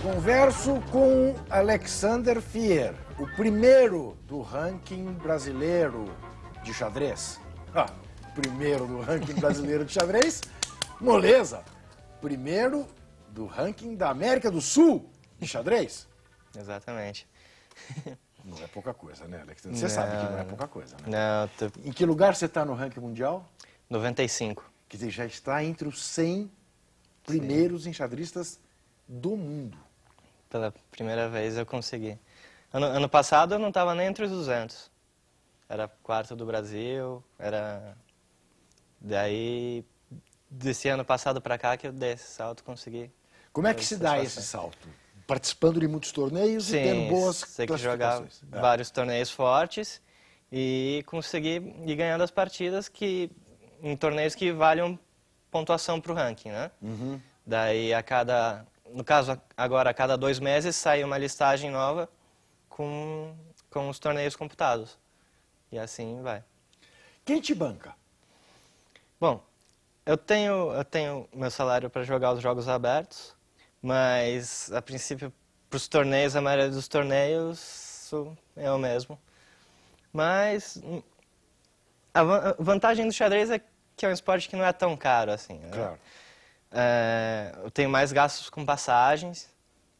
Converso com Alexander Fier, o primeiro do ranking brasileiro de xadrez. Primeiro do ranking brasileiro de xadrez, moleza. Primeiro do ranking da América do Sul de xadrez. Exatamente. Não é pouca coisa, né, Alexander? Você sabe que não é pouca coisa, né? Não, Em que lugar você está no ranking mundial? 95. Quer dizer, já está entre os 100 primeiros enxadristas do mundo. Pela primeira vez eu consegui. Ano passado eu não estava nem entre os 200. Era quarto do Brasil, era... Daí, desse ano passado para cá que eu dei esse salto, consegui. Como é que se dá esse salto? Participando de muitos torneios e tendo boas tem que jogar vários torneios fortes e conseguir ir ganhando as partidas em torneios que valham pontuação para o ranking, né? Uhum. Daí no caso agora a cada 2 meses sai uma listagem nova com os torneios computados e assim vai. Quem te banca? Bom, eu tenho meu salário para jogar os jogos abertos, mas a princípio para os torneios, a maioria dos torneios sou eu mesmo. Mas a vantagem do xadrez é que é um esporte que não é tão caro assim. Claro. Eu tenho mais gastos com passagens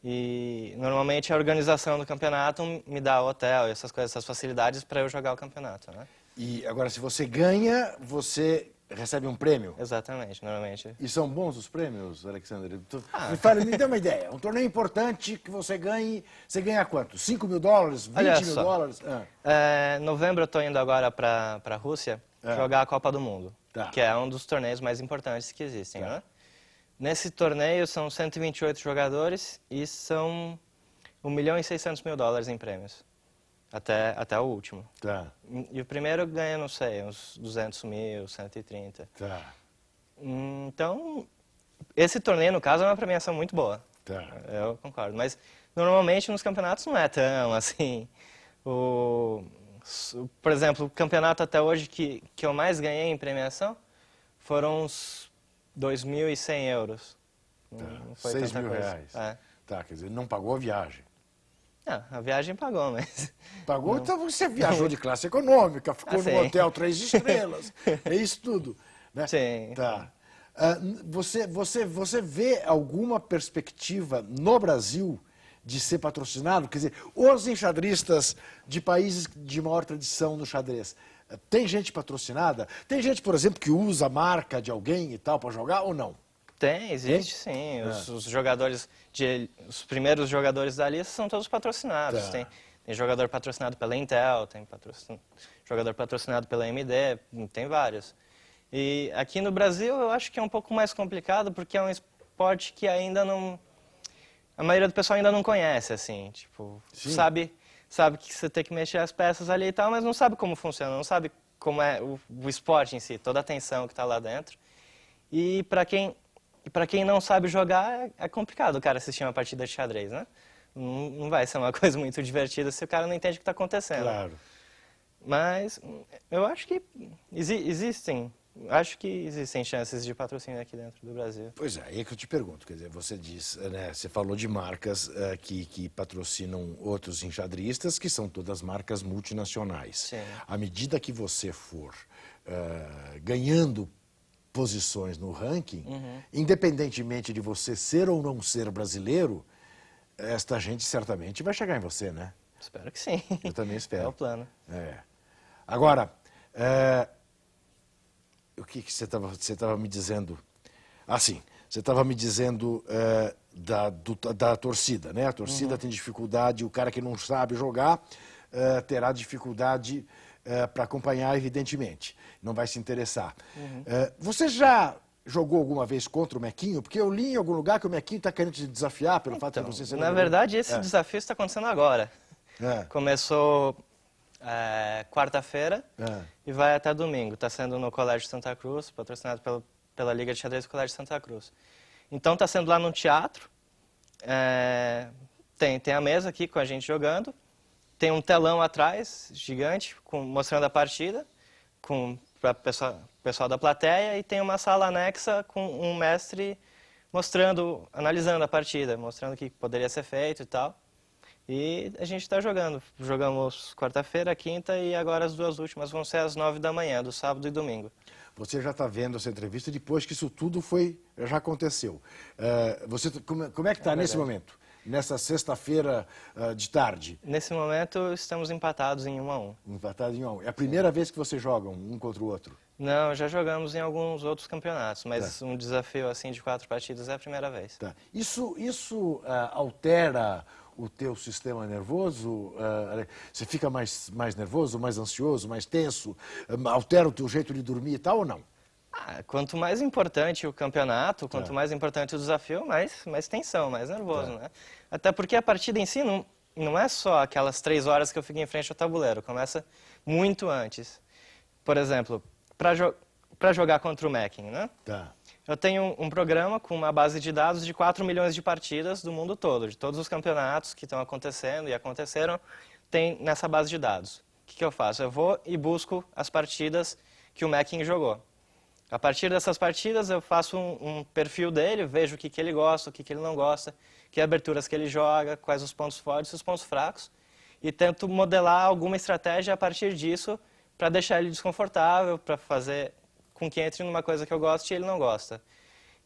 e normalmente a organização do campeonato me dá hotel e essas coisas, essas facilidades para eu jogar o campeonato, né? E agora, se você ganha, você recebe um prêmio? Exatamente, normalmente. E são bons os prêmios, Alexander? Me dê uma ideia. Um torneio importante que você ganha quanto? 5 mil dólares? 20 mil dólares? Em novembro eu estou indo agora para a Rússia jogar a Copa do Mundo, que é um dos torneios mais importantes que existem, né? Nesse torneio são 128 jogadores e são 1.600.000 dólares em prêmios. Até o último. Tá. E o primeiro ganha, não sei, uns 200 mil, 130. Tá. Então, esse torneio, no caso, é uma premiação muito boa. Tá. Eu concordo. Mas, normalmente, nos campeonatos não é tão assim. Por exemplo, o campeonato até hoje que eu mais ganhei em premiação foram uns 2.100 euros. Tá. Não foi 6 tanta mil coisa. reais. É. Tá, quer dizer, não pagou a viagem. A viagem pagou, mas... Pagou? Não. Então você viajou de classe econômica, ficou num hotel 3 estrelas, é isso tudo, né? Sim. Tá. Você vê alguma perspectiva no Brasil de ser patrocinado? Quer dizer, os enxadristas de países de maior tradição no xadrez, tem gente patrocinada? Tem gente, por exemplo, que usa a marca de alguém e tal para jogar ou não? Existe sim. Os jogadores, os primeiros jogadores da lista são todos patrocinados. Tá. Tem jogador patrocinado pela Intel, tem jogador patrocinado pela AMD, tem vários. E aqui no Brasil eu acho que é um pouco mais complicado porque é um esporte que ainda não... A maioria do pessoal ainda não conhece, assim, tipo, sabe que você tem que mexer as peças ali e tal, mas não sabe como funciona, não sabe como é o esporte em si, toda a tensão que está lá dentro. E para quem não sabe jogar, é complicado o cara assistir uma partida de xadrez, né? Não vai ser uma coisa muito divertida se o cara não entende o que está acontecendo. Claro. Mas eu acho que existem chances de patrocínio aqui dentro do Brasil. Pois é, aí é que eu te pergunto, quer dizer, você diz, né, você falou de marcas que patrocinam outros enxadristas, que são todas marcas multinacionais. Sim. À medida que você for ganhando posições no ranking, independentemente de você ser ou não ser brasileiro, esta gente certamente vai chegar em você, né? Espero que sim. Eu também espero. É o plano. Agora, o que você estava me dizendo? Sim, você estava me dizendo da torcida, né? A torcida tem dificuldade, o cara que não sabe jogar terá dificuldade para acompanhar, evidentemente. Não vai se interessar. Você já jogou alguma vez contra o Mequinho? Porque eu li em algum lugar que o Mequinho está querendo te desafiar pelo fato de você ser... Na verdade, esse desafio está acontecendo agora. Começou quarta-feira e vai até domingo. Está sendo no Colégio Santa Cruz, patrocinado pela Liga de Xadrez do Colégio Santa Cruz. Então está sendo lá no teatro. Tem a mesa aqui com a gente jogando. Tem um telão atrás, gigante, mostrando a partida, para o pessoal da plateia, e tem uma sala anexa com um mestre mostrando, analisando a partida, mostrando o que poderia ser feito e tal. E a gente está jogando. Jogamos quarta-feira, quinta e agora as duas últimas vão ser às 9 da manhã, do sábado e domingo. Você já está vendo essa entrevista depois que isso tudo já aconteceu. Como é que está nesse momento? Nessa sexta-feira de tarde? Nesse momento estamos empatados em 1-1. Empatado em 1-1. É a primeira vez que vocês jogam um contra o outro? Não, já jogamos em alguns outros campeonatos, mas um desafio assim de 4 partidas é a primeira vez. Tá. Isso altera o teu sistema nervoso? Você fica mais nervoso, mais ansioso, mais tenso? Altera o teu jeito de dormir e tal ou não? Quanto mais importante o campeonato, quanto mais importante o desafio, mais tensão, mais nervoso, né? Até porque a partida em si não é só aquelas 3 horas que eu fico em frente ao tabuleiro, começa muito antes. Por exemplo, para jogar contra o Mackin, né? Tá. Eu tenho um programa com uma base de dados de 4 milhões de partidas do mundo todo, de todos os campeonatos que estão acontecendo e aconteceram, tem nessa base de dados. O que eu faço? Eu vou e busco as partidas que o Mackin jogou. A partir dessas partidas eu faço um perfil dele, vejo o que ele gosta, o que ele não gosta, que aberturas que ele joga, quais os pontos fortes e os pontos fracos, e tento modelar alguma estratégia a partir disso para deixar ele desconfortável, para fazer com que entre numa coisa que eu gosto e ele não gosta.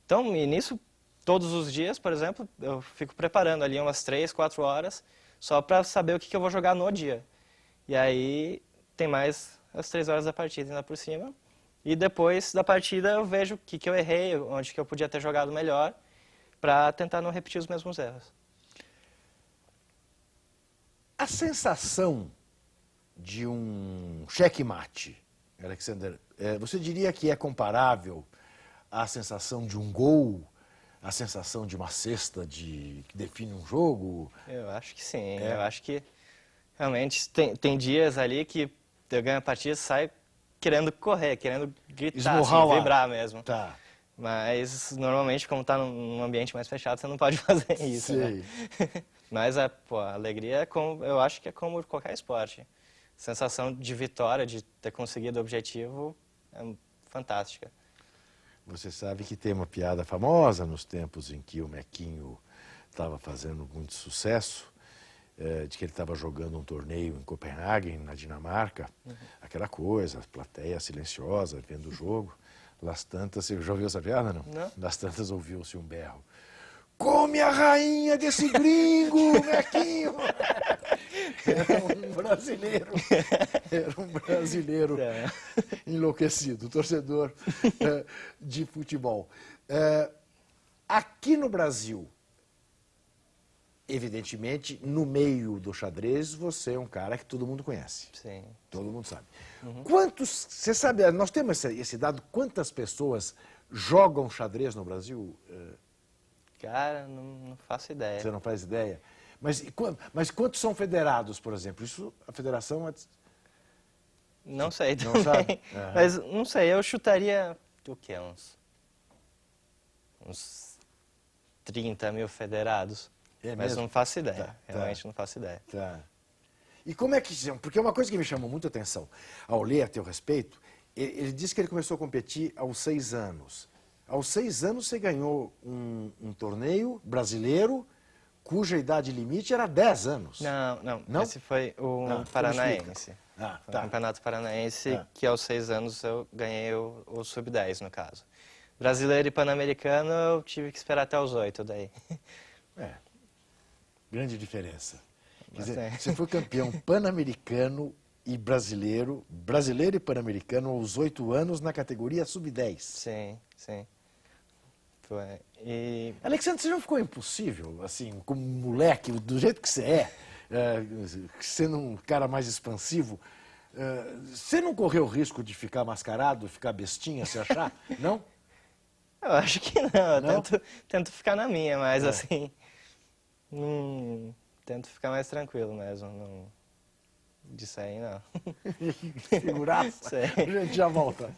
Então, e nisso, todos os dias, por exemplo, eu fico preparando ali umas 3, 4 horas, só para saber o que eu vou jogar no dia. E aí tem mais as 3 horas da partida ainda por cima. E depois da partida eu vejo o que eu errei, onde que eu podia ter jogado melhor, para tentar não repetir os mesmos erros. A sensação de um checkmate, Alexander, você diria que é comparável à sensação de um gol, à sensação de uma cesta que define um jogo? Eu acho que sim. Eu acho que realmente tem dias ali que eu ganho a partida e saio querendo correr, querendo gritar, assim, vibrar mesmo. Tá. Mas normalmente, como está num ambiente mais fechado, você não pode fazer isso, né? Mas a alegria eu acho que é como qualquer esporte. Sensação de vitória, de ter conseguido o objetivo, é fantástica. Você sabe que tem uma piada famosa nos tempos em que o Mequinho estava fazendo muito sucesso, de que ele estava jogando um torneio em Copenhague, na Dinamarca, aquela coisa, plateia silenciosa, vendo o jogo. Las tantas, você já ouviu essa piada, não? Não. Las tantas ouviu-se um berro. Come a rainha desse gringo, Mequinho! Era um brasileiro enlouquecido, torcedor de futebol. Aqui no Brasil, evidentemente, no meio do xadrez, você é um cara que todo mundo conhece. Sim. Todo mundo sabe. Você sabe, nós temos esse dado, quantas pessoas jogam xadrez no Brasil? Cara, não faço ideia. Você não faz ideia? Mas quantos são federados, por exemplo? Isso, a federação... Não sei Não também. sabe? Mas, não sei, eu chutaria, o quê? Uns 30 mil federados. É Mas mesmo? não faço ideia, Tá. realmente não faço ideia. Tá. E como é que... Porque uma coisa que me chamou muita atenção, ao ler a teu respeito, ele disse que ele começou a competir aos 6 anos. Aos 6 anos você ganhou um torneio brasileiro cuja idade limite era 10 anos. Não? Esse foi o paranaense. Foi o campeonato paranaense que aos 6 anos eu ganhei o sub-10, no caso. Brasileiro e pan-americano eu tive que esperar até os 8 daí. Grande diferença. Quer dizer, você foi campeão pan-americano e brasileiro e pan-americano aos 8 anos na categoria sub-10. Sim. Foi. Alexandre, você não ficou impossível, assim, como moleque, do jeito que você sendo um cara mais expansivo, você não correu o risco de ficar mascarado, ficar bestinha, se achar? Não? Eu acho que não, eu tento ficar na minha, mas assim, tento ficar mais tranquilo mesmo, disso aí não. Figuraça? A gente já volta.